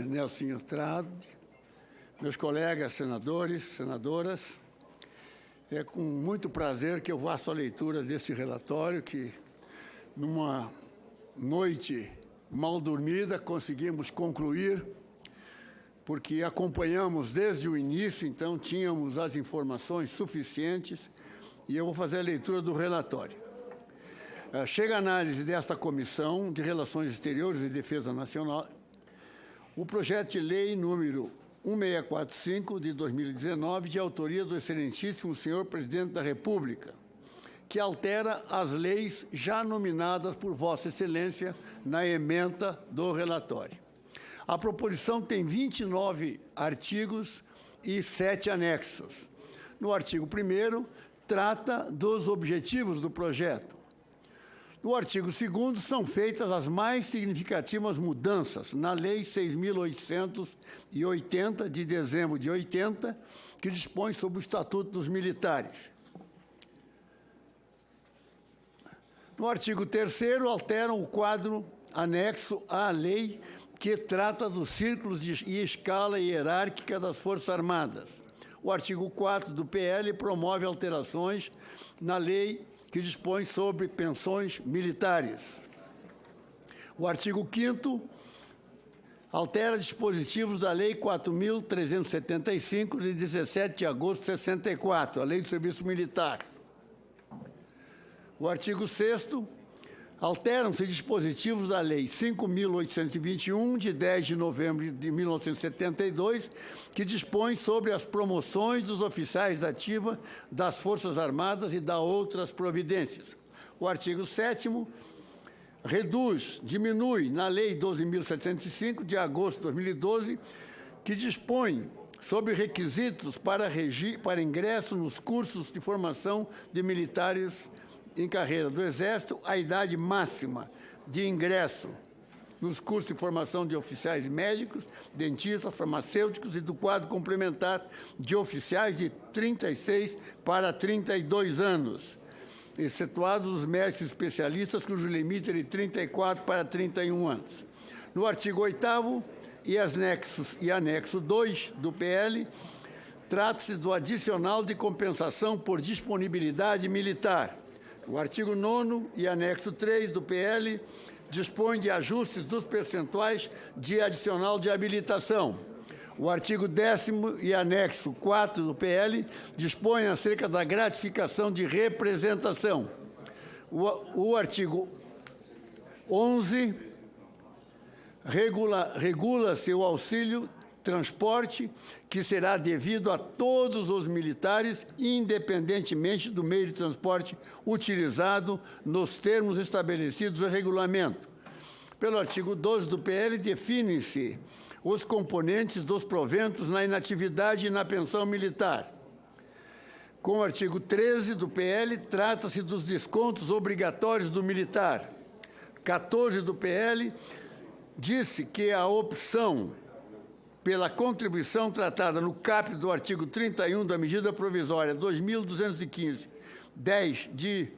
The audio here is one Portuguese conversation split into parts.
Nelsinho Trade, meus colegas senadores, senadoras, é com muito prazer que eu faço a leitura desse relatório que, numa noite mal dormida, conseguimos concluir, porque acompanhamos desde o início, então tínhamos as informações suficientes, e eu vou fazer a leitura do relatório. Chega a análise desta Comissão de Relações Exteriores e Defesa Nacional o projeto de lei número 1645, de 2019, de autoria do excelentíssimo senhor Presidente da República, que altera as leis já nominadas por Vossa Excelência na ementa do relatório. A proposição tem 29 artigos e 7 anexos. No artigo 1º, trata dos objetivos do projeto. No artigo 2º, são feitas as mais significativas mudanças na Lei 6.880, de dezembro de 80, que dispõe sobre o Estatuto dos Militares. No artigo 3º, alteram o quadro anexo à lei que trata dos círculos e escala hierárquica das Forças Armadas. O artigo 4 do PL promove alterações na lei que dispõe sobre pensões militares. O artigo 5º altera dispositivos da Lei 4.375, de 17 de agosto de 64, a Lei do Serviço Militar. O artigo 6º alteram-se dispositivos da Lei 5.821, de 10 de novembro de 1972, que dispõe sobre as promoções dos oficiais da ativa das Forças Armadas e dá outras providências. O artigo 7º diminui na Lei 12.705, de agosto de 2012, que dispõe sobre requisitos para ingresso nos cursos de formação de militares em carreira do Exército, a idade máxima de ingresso nos cursos de formação de oficiais médicos, dentistas, farmacêuticos e do quadro complementar de oficiais de 36 para 32 anos, excetuados os médicos especialistas, cujo limite é de 34 para 31 anos. No artigo 8º e anexo 2 do PL, trata-se do adicional de compensação por disponibilidade militar. O artigo 9º e anexo 3 do PL dispõe de ajustes dos percentuais de adicional de habilitação. O artigo 10º e anexo 4 do PL dispõe acerca da gratificação de representação. O artigo 11 regula-se o auxílio transporte, que será devido a todos os militares, independentemente do meio de transporte utilizado, nos termos estabelecidos no regulamento. Pelo artigo 12 do PL, definem-se os componentes dos proventos na inatividade e na pensão militar. Com o artigo 13 do PL, trata-se dos descontos obrigatórios do militar. 14 do PL, disse que a opção pela contribuição tratada no caput do artigo 31 da medida provisória 2.215, 10 de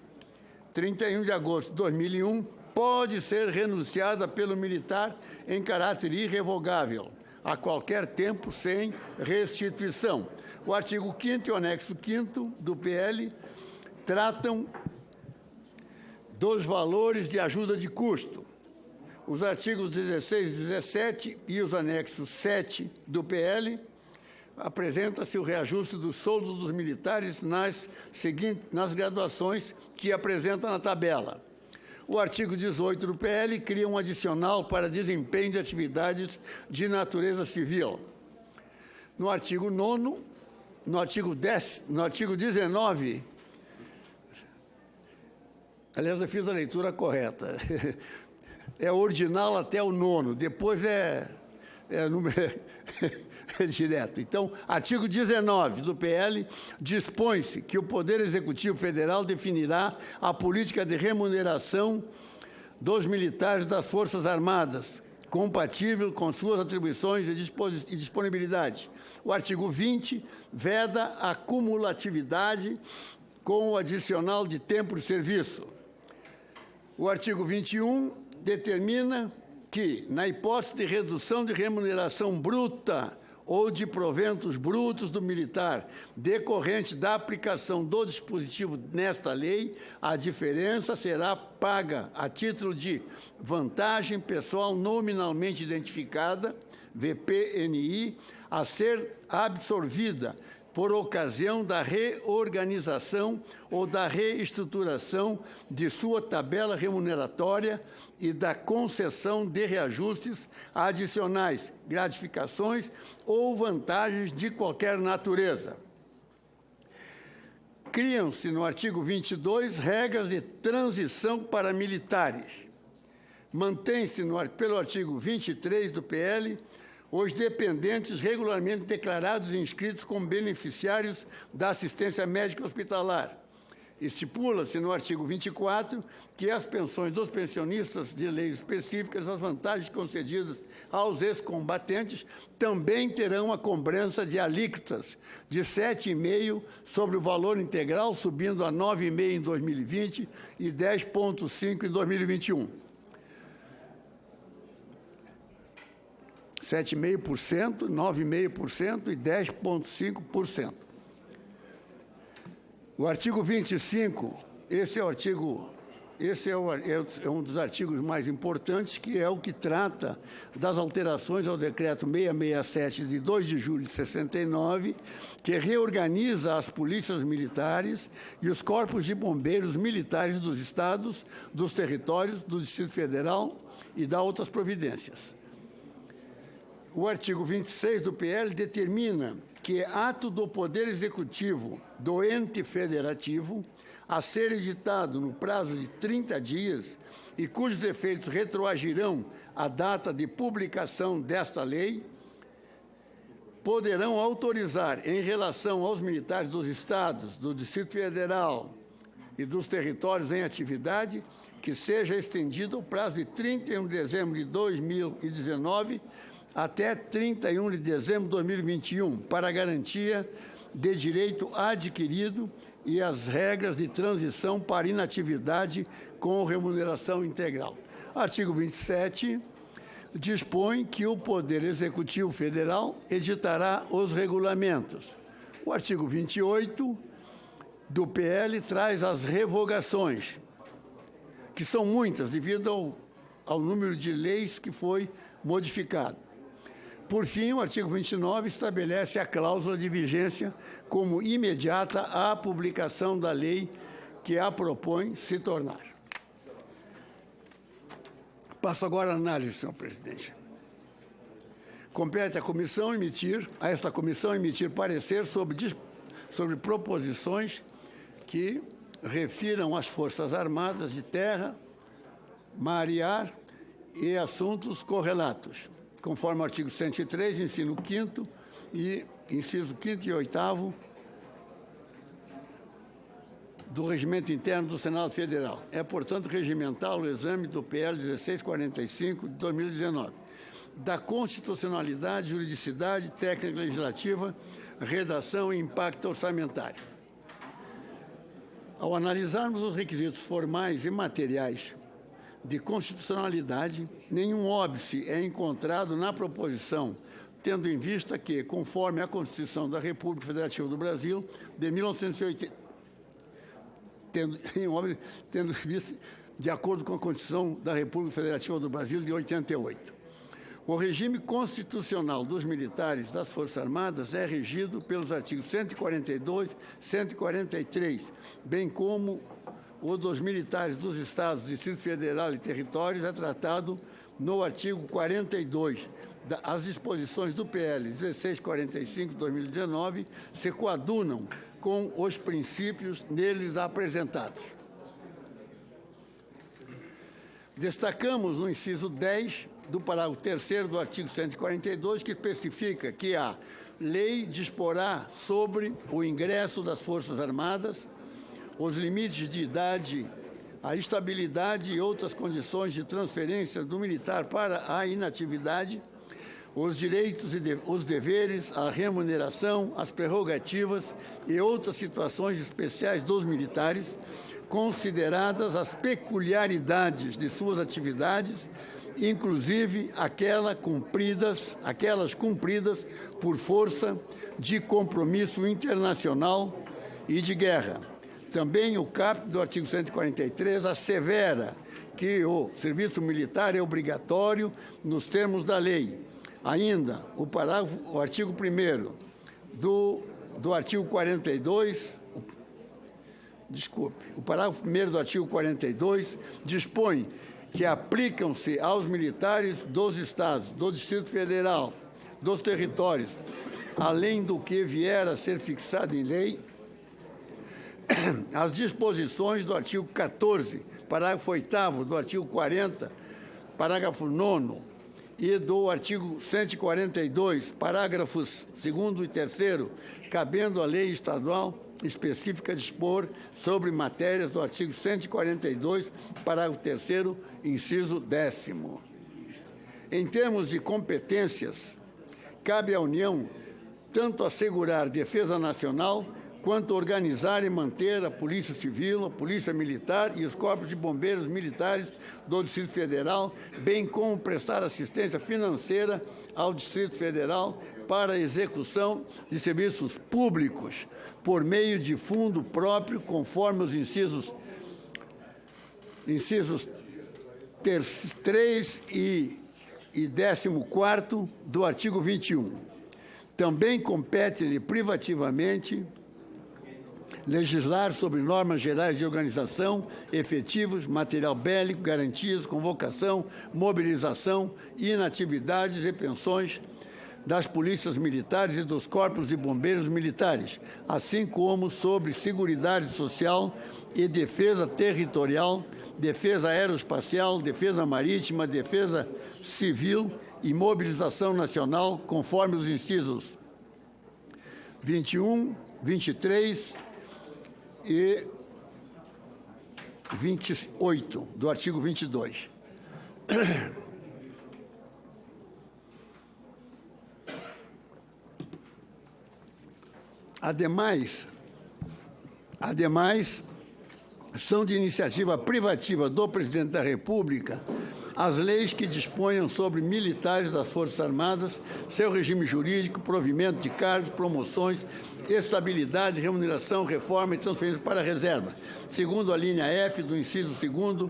31 de agosto de 2001, pode ser renunciada pelo militar em caráter irrevogável, a qualquer tempo, sem restituição. O artigo 5º e o anexo 5º do PL tratam dos valores de ajuda de custo. Os artigos 16 e 17 e os anexos 7 do PL apresenta-se o reajuste dos soldos dos militares nas graduações que apresenta na tabela. O artigo 18 do PL cria um adicional para desempenho de atividades de natureza civil. No artigo 9º, no artigo 19, aliás, eu fiz a leitura correta. É ordinal até o 9º, depois é direto. Então, artigo 19 do PL dispõe-se que o Poder Executivo Federal definirá a política de remuneração dos militares das Forças Armadas, compatível com suas atribuições e disponibilidade. O artigo 20 veda a cumulatividade com o adicional de tempo de serviço. O artigo 21 determina que, na hipótese de redução de remuneração bruta ou de proventos brutos do militar decorrente da aplicação do dispositivo nesta lei, a diferença será paga a título de vantagem pessoal nominalmente identificada, VPNI, a ser absorvida por ocasião da reorganização ou da reestruturação de sua tabela remuneratória e da concessão de reajustes adicionais, gratificações ou vantagens de qualquer natureza. Criam-se, no artigo 22, regras de transição para militares. Mantém-se, pelo artigo 23 do PL, os dependentes regularmente declarados e inscritos como beneficiários da assistência médica hospitalar. Estipula-se no artigo 24 que as pensões dos pensionistas de leis específicas, as vantagens concedidas aos ex-combatentes, também terão a cobrança de alíquotas de 7,5% sobre o valor integral, subindo a 9,5% em 2020 e 10,5% em 2021. 7,5%, 9,5% e 10,5%. O artigo 25, esse é um dos artigos mais importantes, que é o que trata das alterações ao decreto 667 de 2 de julho de 69, que reorganiza as polícias militares e os corpos de bombeiros militares dos estados, dos territórios, do Distrito Federal e dá outras providências. O artigo 26 do PL determina que ato do Poder Executivo do ente federativo a ser editado no prazo de 30 dias e cujos efeitos retroagirão à data de publicação desta lei, poderão autorizar, em relação aos militares dos estados, do Distrito Federal e dos territórios em atividade, que seja estendido o prazo de 31 de dezembro de 2019 até 31 de dezembro de 2021, para garantia de direito adquirido e as regras de transição para inatividade com remuneração integral. Artigo 27 dispõe que o Poder Executivo Federal editará os regulamentos. O artigo 28 do PL traz as revogações, que são muitas, devido ao número de leis que foi modificado. Por fim, o artigo 29 estabelece a cláusula de vigência como imediata à publicação da lei que a propõe se tornar. Passo agora à análise, senhor presidente. Compete a esta comissão emitir parecer sobre proposições que refiram às Forças Armadas de terra, mar e ar e assuntos correlatos, conforme o artigo 103, inciso 5º e 8º do Regimento Interno do Senado Federal. É, portanto, regimental o exame do PL 1645 de 2019, da constitucionalidade, juridicidade, técnica legislativa, redação e impacto orçamentário. Ao analisarmos os requisitos formais e materiais de constitucionalidade, nenhum óbice é encontrado na proposição, tendo em vista que, conforme a Constituição da República Federativa do Brasil, de 1980, tendo visto de acordo com a Constituição da República Federativa do Brasil de 88. O regime constitucional dos militares das Forças Armadas é regido pelos artigos 142 e 143, bem como o dos militares dos Estados, Distrito Federal e Territórios é tratado no artigo 42. As disposições do PL 1645 de 2019 se coadunam com os princípios neles apresentados. Destacamos no inciso 10 do parágrafo 3º do artigo 142, que especifica que a lei disporá sobre o ingresso das Forças Armadas, os limites de idade, a estabilidade e outras condições de transferência do militar para a inatividade, os direitos e os deveres, a remuneração, as prerrogativas e outras situações especiais dos militares, consideradas as peculiaridades de suas atividades inclusive aquelas cumpridas por força de compromisso internacional e de guerra. Também o caput do artigo 143 assevera que o serviço militar é obrigatório nos termos da lei. Ainda, o artigo 1º do artigo 42, o parágrafo 1º do artigo 42 dispõe que aplicam-se aos militares dos Estados, do Distrito Federal, dos territórios, além do que vier a ser fixado em lei, as disposições do artigo 14, parágrafo 8º do artigo 40, parágrafo 9º, e do artigo 142, parágrafos 2º e 3º, cabendo à lei estadual específica dispor sobre matérias do artigo 142, parágrafo 3º, inciso 10º. Em termos de competências, cabe à União tanto assegurar defesa nacional quanto organizar e manter a Polícia Civil, a Polícia Militar e os Corpos de Bombeiros Militares do Distrito Federal, bem como prestar assistência financeira ao Distrito Federal para a execução de serviços públicos por meio de fundo próprio, conforme os incisos 3 e 14º do artigo 21. Também compete-lhe privativamente legislar sobre normas gerais de organização, efetivos, material bélico, garantias, convocação, mobilização, inatividades e pensões das polícias militares e dos corpos de bombeiros militares, assim como sobre seguridade social e defesa territorial, defesa aeroespacial, defesa marítima, defesa civil e mobilização nacional, conforme os incisos 21, 23 e 28 do artigo 22. Ademais, são de iniciativa privativa do Presidente da República as leis que disponham sobre militares das Forças Armadas, seu regime jurídico, provimento de cargos, promoções, estabilidade, remuneração, reforma e transferência para a reserva, segundo a linha F do inciso 2º,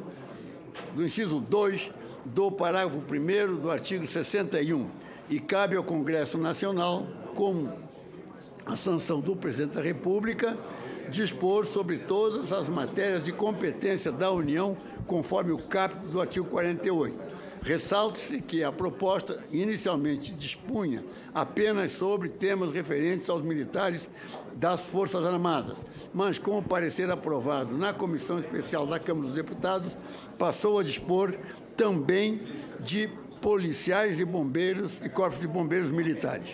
do inciso 2 do parágrafo 1º do artigo 61, e cabe ao Congresso Nacional, com a sanção do Presidente da República, dispor sobre todas as matérias de competência da União, conforme o caput do artigo 48. Ressalta-se que a proposta inicialmente dispunha apenas sobre temas referentes aos militares das Forças Armadas, mas com o parecer aprovado na Comissão Especial da Câmara dos Deputados, passou a dispor também de policiais e bombeiros e corpos de bombeiros militares.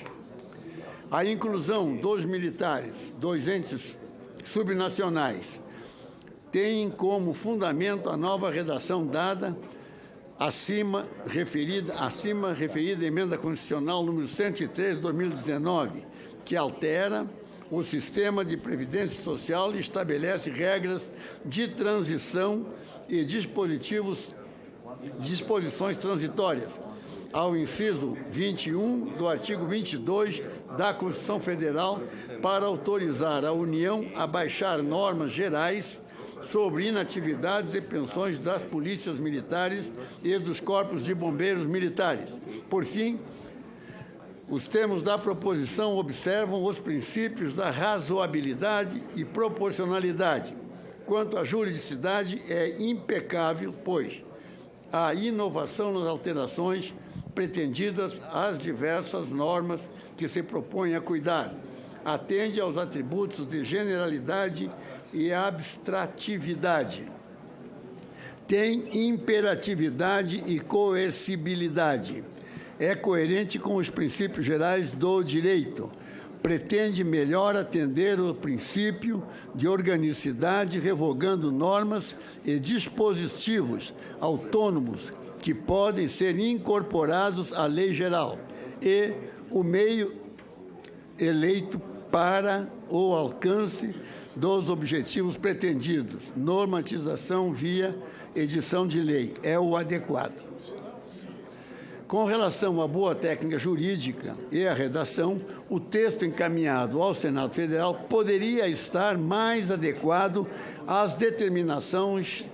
A inclusão dos militares, dos entes subnacionais, tem como fundamento a nova redação dada acima referida emenda constitucional número 103 de 2019, que altera o sistema de previdência social e estabelece regras de transição e disposições transitórias, ao inciso 21 do artigo 22 da Constituição Federal, para autorizar a União a baixar normas gerais sobre inatividades e pensões das polícias militares e dos corpos de bombeiros militares. Por fim, os termos da proposição observam os princípios da razoabilidade e proporcionalidade. Quanto à juridicidade, é impecável, pois a inovação nas alterações pretendidas às diversas normas que se propõem a cuidar, atende aos atributos de generalidade e abstratividade, tem imperatividade e coercibilidade, é coerente com os princípios gerais do direito, pretende melhor atender o princípio de organicidade, revogando normas e dispositivos autônomos que podem ser incorporados à lei geral, e o meio eleito para o alcance dos objetivos pretendidos, normatização via edição de lei, é o adequado. Com relação à boa técnica jurídica e à redação, o texto encaminhado ao Senado Federal poderia estar mais adequado às determinações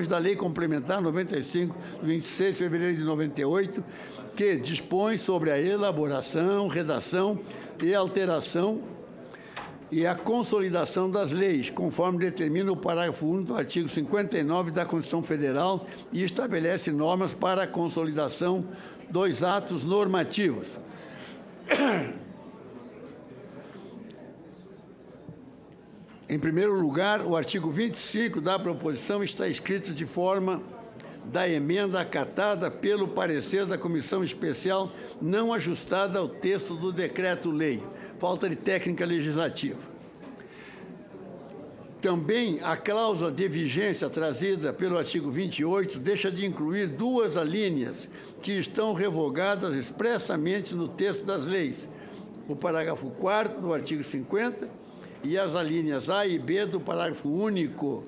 da Lei Complementar 95, de 26 de fevereiro de 98, que dispõe sobre a elaboração, redação e alteração e a consolidação das leis, conforme determina o parágrafo único do artigo 59 da Constituição Federal e estabelece normas para a consolidação dos atos normativos. Em primeiro lugar, o artigo 25 da proposição está escrito de forma da emenda acatada pelo parecer da Comissão Especial, não ajustada ao texto do decreto-lei. Falta de técnica legislativa. Também a cláusula de vigência trazida pelo artigo 28 deixa de incluir duas alíneas que estão revogadas expressamente no texto das leis. O parágrafo 4º do artigo 50 e as alíneas A e B do parágrafo único,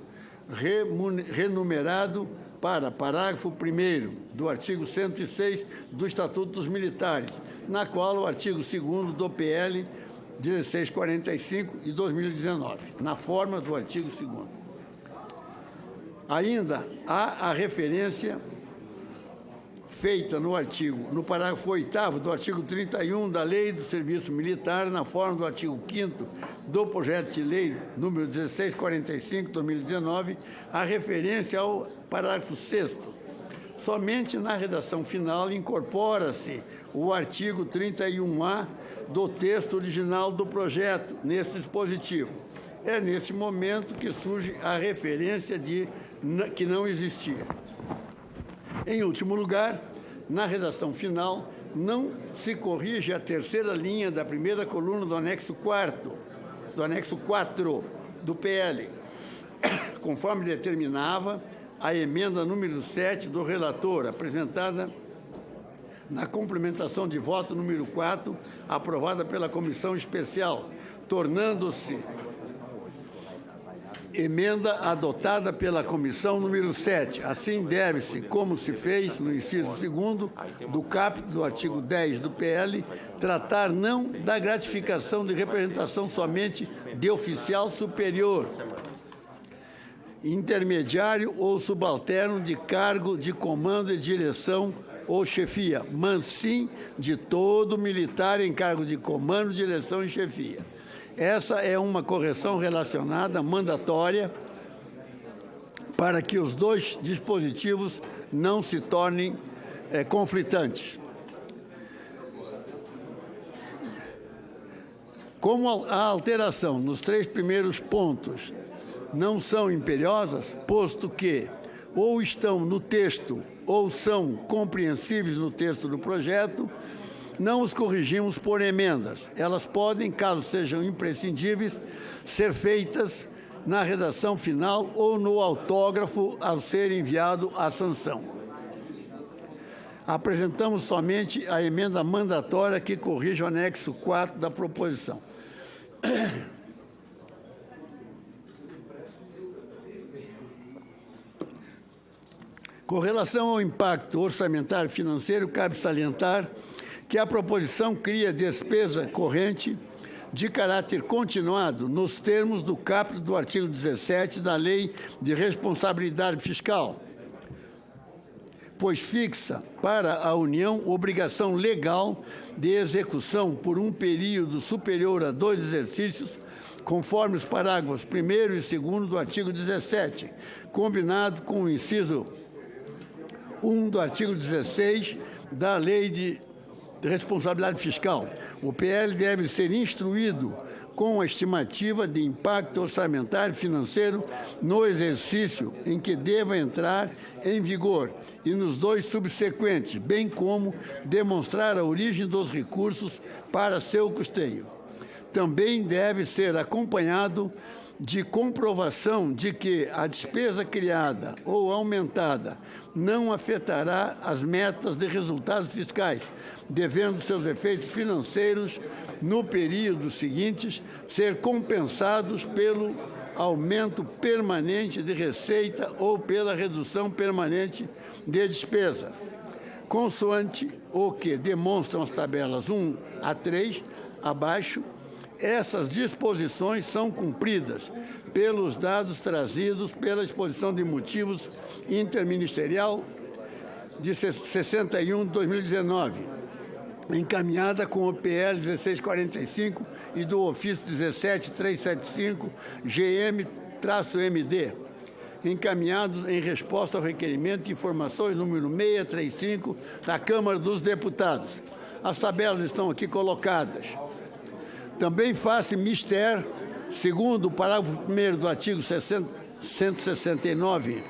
renumerado para parágrafo 1º do artigo 106 do Estatuto dos Militares, na qual o artigo 2º do PL 1645 de 2019, na forma do artigo 2º. Ainda há a referência feita no parágrafo 8º do artigo 31 da Lei do Serviço Militar, na forma do artigo 5º do projeto de lei número 1645 de 2019, a referência ao parágrafo 6º. Somente na redação final incorpora-se o artigo 31A do texto original do projeto nesse dispositivo. É nesse momento que surge a referência de que não existia. Em último lugar, na redação final, não se corrige a terceira linha da primeira coluna do anexo 4 do PL, conforme determinava a emenda número 7 do relator, apresentada na complementação de voto número 4, aprovada pela Comissão Especial, tornando-se emenda adotada pela Comissão número 7. Assim deve-se, como se fez no inciso 2º do caput do artigo 10 do PL, tratar não da gratificação de representação somente de oficial superior, intermediário ou subalterno de cargo de comando e direção ou chefia, mas sim de todo militar em cargo de comando, direção e chefia. Essa é uma correção relacionada, mandatória, para que os dois dispositivos não se tornem conflitantes. Como a alteração nos 3 primeiros pontos não são imperiosas, posto que ou estão no texto ou são compreensíveis no texto do projeto, não os corrigimos por emendas. Elas podem, caso sejam imprescindíveis, ser feitas na redação final ou no autógrafo ao ser enviado à sanção. Apresentamos somente a emenda mandatória que corrige o anexo 4 da proposição. Com relação ao impacto orçamentário financeiro, cabe salientar que a proposição cria despesa corrente de caráter continuado nos termos do caput do artigo 17 da Lei de Responsabilidade Fiscal, pois fixa para a União obrigação legal de execução por um período superior a 2 exercícios, conforme os parágrafos 1º e 2º do artigo 17, combinado com o inciso 1 do artigo 16 da Lei de Responsabilidade Fiscal. O PL deve ser instruído com a estimativa de impacto orçamentário e financeiro no exercício em que deva entrar em vigor e nos 2 subsequentes, bem como demonstrar a origem dos recursos para seu custeio. Também deve ser acompanhado de comprovação de que a despesa criada ou aumentada não afetará as metas de resultados fiscais, devendo seus efeitos financeiros no período seguinte ser compensados pelo aumento permanente de receita ou pela redução permanente de despesa. Consoante o que demonstram as tabelas 1 a 3, abaixo, essas disposições são cumpridas pelos dados trazidos pela exposição de motivos interministerial de 61 de 2019, encaminhada com o PL 1645 e do ofício 17375 GM-MD, encaminhados em resposta ao requerimento de informações número 635 da Câmara dos Deputados. As tabelas estão aqui colocadas. Também faz-se mister, segundo o parágrafo 1º do artigo 169,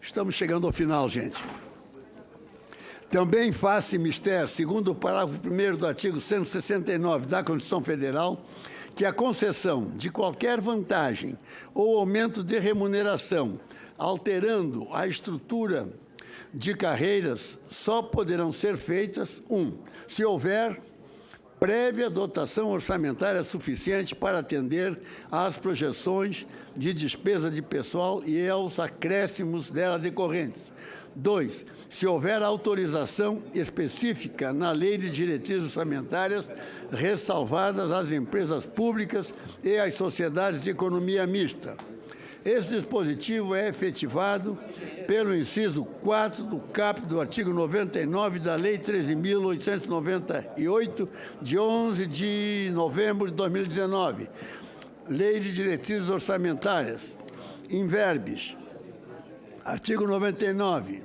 estamos chegando ao final, gente. Também faz-se mister, segundo o parágrafo 1º do artigo 169 da Constituição Federal, que a concessão de qualquer vantagem ou aumento de remuneração, alterando a estrutura de carreiras, só poderão ser feitas, 1, se houver prévia dotação orçamentária suficiente para atender às projeções de despesa de pessoal e aos acréscimos dela decorrentes. 2, se houver autorização específica na Lei de Diretrizes Orçamentárias, ressalvadas às empresas públicas e às sociedades de economia mista. Esse dispositivo é efetivado pelo inciso 4 do caput do artigo 99 da Lei 13.898, de 11 de novembro de 2019, Lei de Diretrizes Orçamentárias, in verbis. Artigo 99.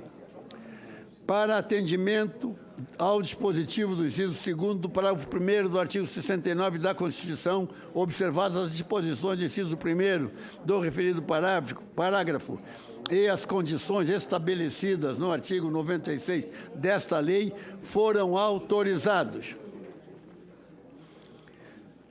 Para atendimento ao dispositivo do inciso 2º do parágrafo 1º do artigo 69 da Constituição, observadas as disposições do inciso 1º do referido parágrafo e as condições estabelecidas no artigo 96 desta lei, foram autorizados.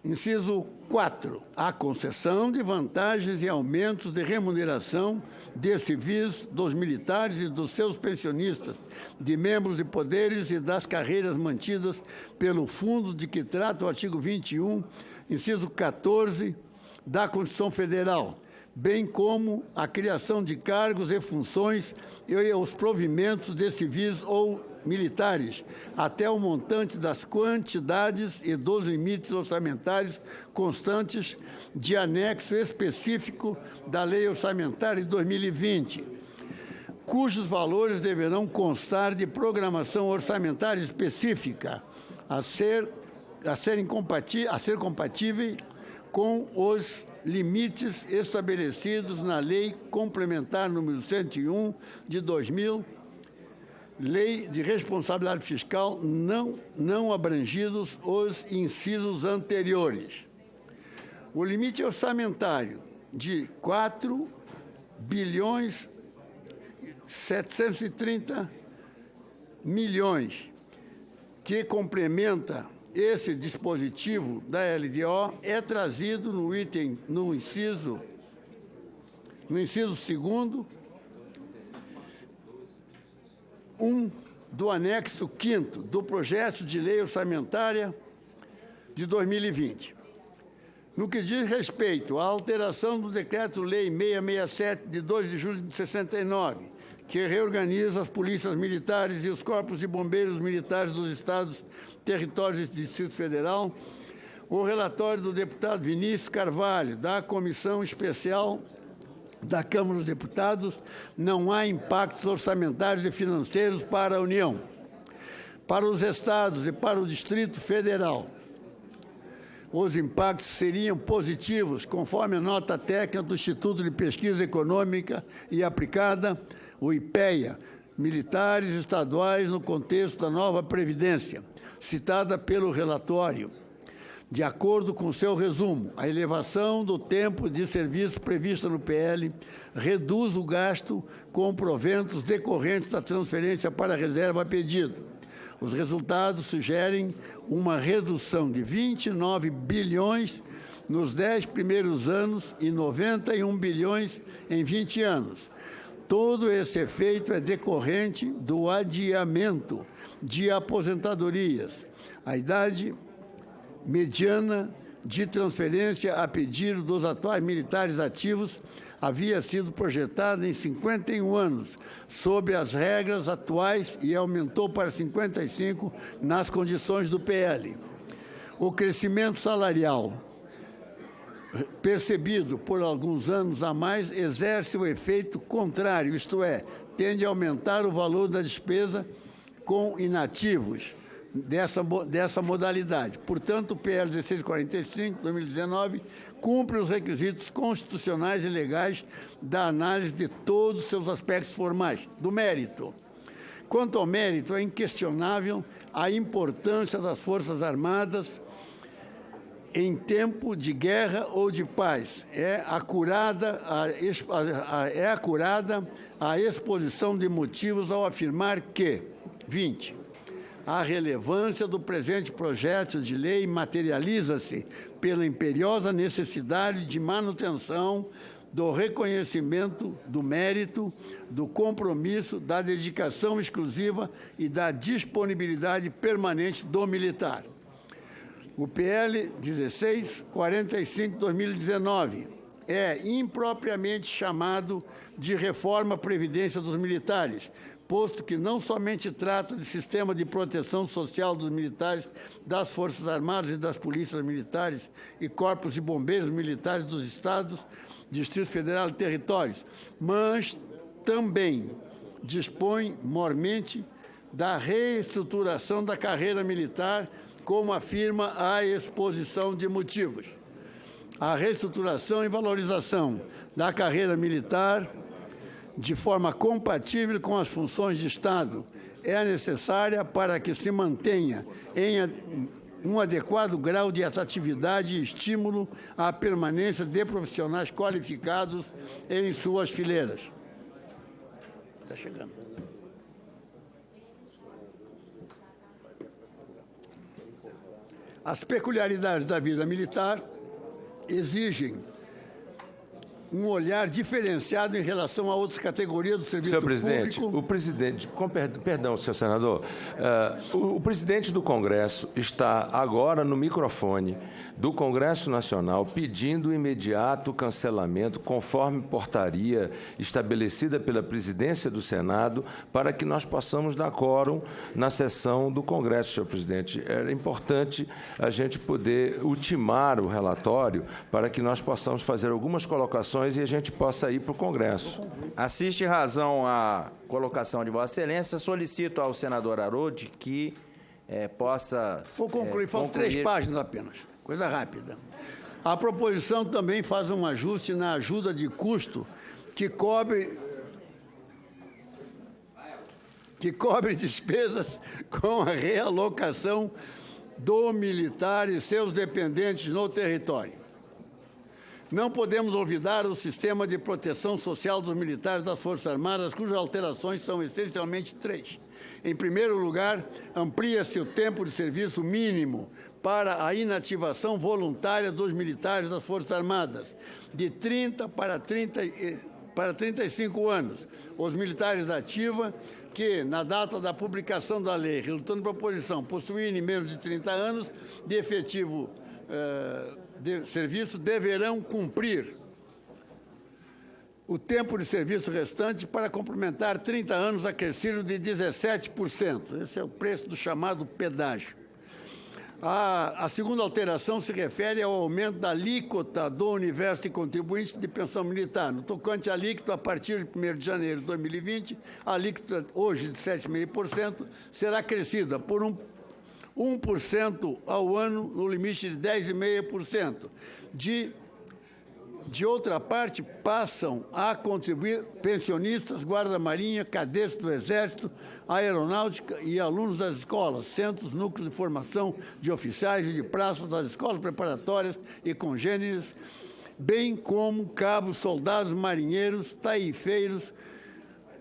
Inciso 4. A concessão de vantagens e aumentos de remuneração de civis, dos militares e dos seus pensionistas, de membros de poderes e das carreiras mantidas pelo fundo de que trata o artigo 21, inciso 14 da Constituição Federal, bem como a criação de cargos e funções e os provimentos de civis ou militares, até o montante das quantidades e dos limites orçamentários constantes de anexo específico da Lei Orçamentária de 2020, cujos valores deverão constar de programação orçamentária específica, a ser compatível com os limites estabelecidos na Lei Complementar número 101 de 2000, Lei de Responsabilidade Fiscal, não abrangidos os incisos anteriores. O limite orçamentário de 4.730.000.000, que complementa esse dispositivo da LDO, é trazido no inciso 2º, 1 do anexo 5º do projeto de lei orçamentária de 2020. No que diz respeito à alteração do Decreto-Lei 667, de 2 de julho de 69, que reorganiza as polícias militares e os corpos de bombeiros militares dos estados, territórios e Distrito Federal, o relatório do deputado Vinícius Carvalho, da Comissão Especial da Câmara dos Deputados, não há impactos orçamentários e financeiros para a União. Para os estados e para o Distrito Federal, os impactos seriam positivos, conforme a nota técnica do Instituto de Pesquisa Econômica e Aplicada, o IPEA, militares estaduais no contexto da nova Previdência, citada pelo relatório. De acordo com seu resumo, a elevação do tempo de serviço prevista no PL reduz o gasto com proventos decorrentes da transferência para a reserva a pedido. Os resultados sugerem uma redução de 29 bilhões nos 10 primeiros anos e 91 bilhões em 20 anos. Todo esse efeito é decorrente do adiamento de aposentadorias. A idade mediana de transferência a pedido dos atuais militares ativos havia sido projetada em 51 anos, sob as regras atuais, e aumentou para 55 nas condições do PL. O crescimento salarial percebido por alguns anos a mais exerce o efeito contrário, isto é, tende a aumentar o valor da despesa com inativos dessa modalidade. Portanto, o PL 1645, 2019, cumpre os requisitos constitucionais e legais da análise de todos os seus aspectos formais. Do mérito. Quanto ao mérito, é inquestionável a importância das Forças Armadas em tempo de guerra ou de paz. É acurada a exposição de motivos ao afirmar que, 20, a relevância do presente projeto de lei materializa-se pela imperiosa necessidade de manutenção do reconhecimento do mérito, do compromisso, da dedicação exclusiva e da disponibilidade permanente do militar. O PL 1645/2019 é impropriamente chamado de reforma Previdência dos Militares, posto que não somente trata de sistema de proteção social dos militares, das Forças Armadas e das Polícias Militares e Corpos de Bombeiros Militares dos Estados, Distrito Federal e Territórios, mas também dispõe mormente da reestruturação da carreira militar, como afirma a exposição de motivos. A reestruturação e valorização da carreira militar de forma compatível com as funções de Estado é necessária para que se mantenha em um adequado grau de atratividade e estímulo à permanência de profissionais qualificados em suas fileiras. Está chegando. As peculiaridades da vida militar exigem um olhar diferenciado em relação a outras categorias do serviço público. Senhor presidente, o presidente, perdão, senhor senador, o presidente do Congresso está agora no microfone do Congresso Nacional pedindo o imediato cancelamento, conforme portaria estabelecida pela presidência do Senado, para que nós possamos dar quórum na sessão do Congresso, senhor presidente. É importante a gente poder ultimar o relatório para que nós possamos fazer algumas colocações e a gente possa ir para o Congresso. Assiste razão à colocação de Vossa Excelência. Solicito ao senador Aroldi que possa... Vou concluir, faltam 3 páginas apenas, coisa rápida. A proposição também faz um ajuste na ajuda de custo que cobre despesas com a realocação do militar e seus dependentes no território. Não podemos olvidar o sistema de proteção social dos militares das Forças Armadas, cujas alterações são essencialmente 3. Em primeiro lugar, amplia-se o tempo de serviço mínimo para a inativação voluntária dos militares das Forças Armadas, de 30 para 35 anos. Os militares da ativa que, na data da publicação da lei, resultando da proposição, possuírem menos de 30 anos de efetivo de serviço, deverão cumprir o tempo de serviço restante para complementar 30 anos acrescido de 17%. Esse é o preço do chamado pedágio. A segunda alteração se refere ao aumento da alíquota do universo de contribuintes de pensão militar. No tocante à alíquota, a partir de 1º de janeiro de 2020, a alíquota, hoje de 7,5%, será crescida por 1% ao ano, no limite de 10,5%. De outra parte, passam a contribuir pensionistas, guarda-marinha, cadetes do Exército, aeronáutica e alunos das escolas, centros, núcleos de formação de oficiais e de praças, das escolas preparatórias e congêneres, bem como cabos, soldados, marinheiros, taifeiros,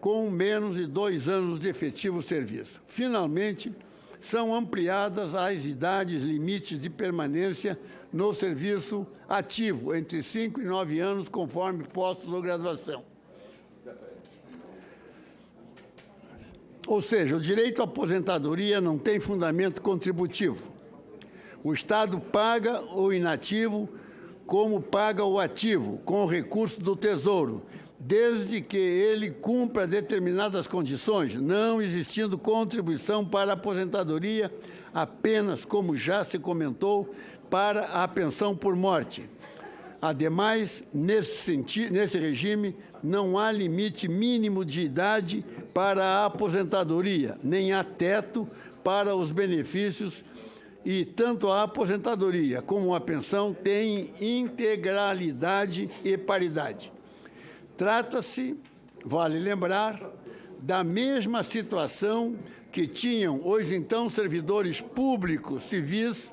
com menos de 2 anos de efetivo serviço. Finalmente, são ampliadas as idades limites de permanência no serviço ativo, entre 5 e 9 anos, conforme postos ou graduação. Ou seja, o direito à aposentadoria não tem fundamento contributivo. O Estado paga o inativo como paga o ativo, com o recurso do Tesouro, desde que ele cumpra determinadas condições, não existindo contribuição para a aposentadoria, apenas, como já se comentou, para a pensão por morte. Ademais, nesse regime, não há limite mínimo de idade para a aposentadoria, nem há teto para os benefícios, e tanto a aposentadoria como a pensão têm integralidade e paridade. Trata-se, vale lembrar, da mesma situação que tinham os então servidores públicos civis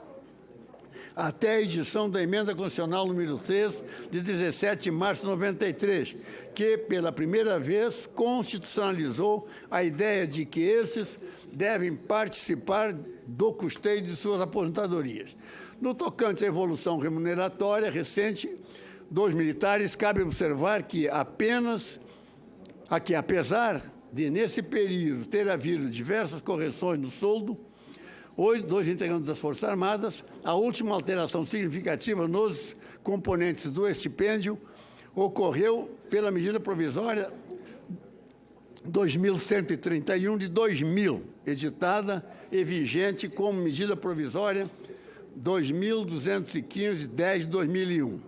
até a edição da Emenda Constitucional número 3, de 17 de março de 93, que, pela primeira vez, constitucionalizou a ideia de que esses devem participar do custeio de suas aposentadorias. No tocante à evolução remuneratória recente dos militares, cabe observar que apesar de, nesse período, ter havido diversas correções no soldo dos integrantes das Forças Armadas, a última alteração significativa nos componentes do estipêndio ocorreu pela medida provisória 2131 de 2000, editada e vigente como medida provisória 2215-10 de 2001.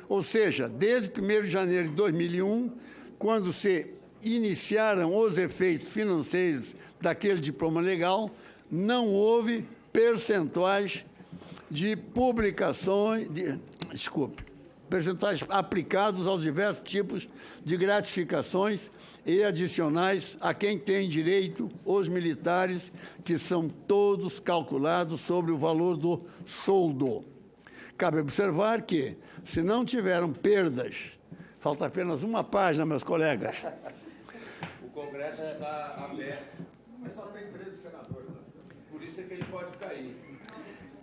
Ou seja, desde 1º de janeiro de 2001, quando se iniciaram os efeitos financeiros daquele diploma legal, não houve percentuais de publicações, percentuais aplicados aos diversos tipos de gratificações e adicionais a quem tem direito os militares, que são todos calculados sobre o valor do soldo. Cabe observar que, se não tiveram perdas, falta apenas uma página, meus colegas. O Congresso está aberto. Mas só tem 13 senadores. Por isso é que ele pode cair.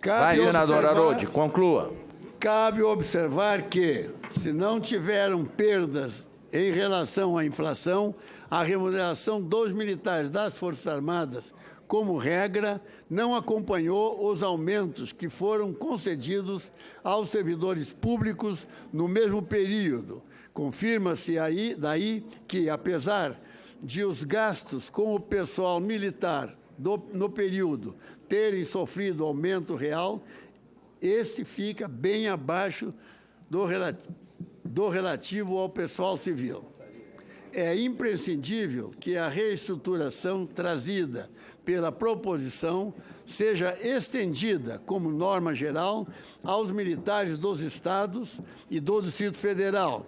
Vai, senador Aroldi, conclua. Cabe observar que, se não tiveram perdas em relação à inflação, a remuneração dos militares das Forças Armadas, como regra, não acompanhou os aumentos que foram concedidos aos servidores públicos no mesmo período. Confirma-se daí que, apesar de os gastos com o pessoal militar no período terem sofrido aumento real, este fica bem abaixo do relativo ao pessoal civil. É imprescindível que a reestruturação trazida pela proposição seja estendida, como norma geral, aos militares dos estados e do Distrito Federal.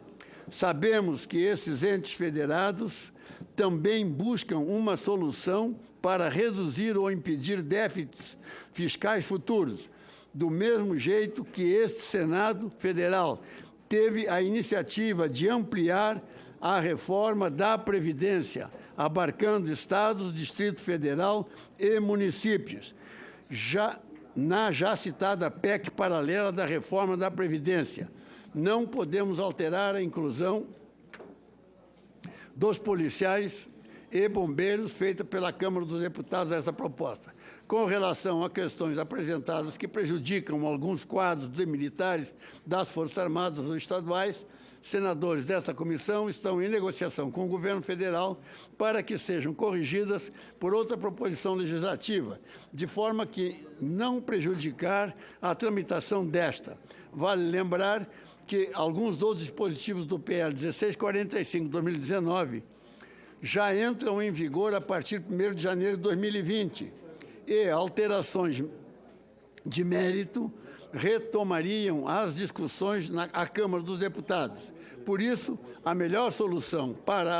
Sabemos que esses entes federados também buscam uma solução para reduzir ou impedir déficits fiscais futuros, do mesmo jeito que este Senado Federal teve a iniciativa de ampliar a reforma da Previdência, abarcando estados, Distrito Federal e municípios. Na já citada PEC paralela da reforma da Previdência, não podemos alterar a inclusão dos policiais e bombeiros feita pela Câmara dos Deputados a essa proposta. Com relação a questões apresentadas que prejudicam alguns quadros de militares das Forças Armadas ou estaduais, senadores desta comissão estão em negociação com o governo federal para que sejam corrigidas por outra proposição legislativa, de forma que não prejudicar a tramitação desta. Vale lembrar que alguns dos dispositivos do PL 1645 de 2019 já entram em vigor a partir de 1º de janeiro de 2020 e alterações de mérito retomariam as discussões na Câmara dos Deputados. Por isso, a melhor solução para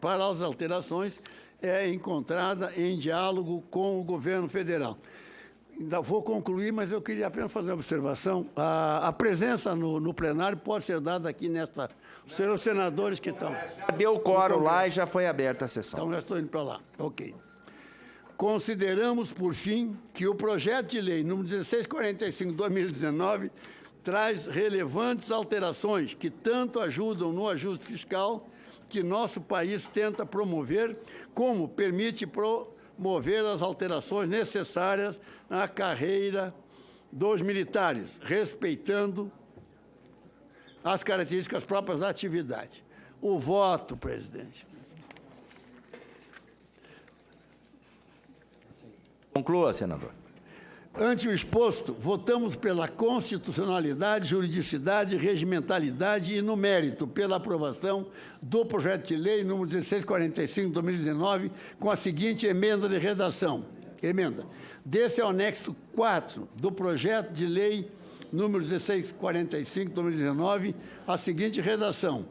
as alterações é encontrada em diálogo com o governo federal. Ainda vou concluir, mas eu queria apenas fazer uma observação. A presença no plenário pode ser dada aqui nesta... Os senadores que estão... Já deu quórum lá e já foi aberta a sessão. Então, já estou indo para lá. Ok. Consideramos, por fim, que o projeto de lei número 1645 de 2019 traz relevantes alterações que tanto ajudam no ajuste fiscal que nosso país tenta promover, como permite promover as alterações necessárias na carreira dos militares, respeitando as características próprias da atividade. O voto, presidente. Conclua, senador. Ante o exposto, votamos pela constitucionalidade, juridicidade, regimentalidade e, no mérito, pela aprovação do projeto de lei número 1645 de 2019, com a seguinte emenda de redação. Emenda. Desse ao anexo 4 do projeto de lei número 1645 de 2019, a seguinte redação.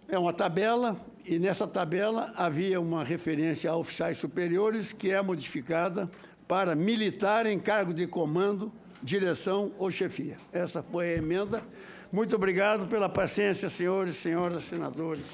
É uma tabela, e nessa tabela havia uma referência a oficiais superiores, que é modificada para militar em cargo de comando, direção ou chefia. Essa foi a emenda. Muito obrigado pela paciência, senhores e senhoras senadores.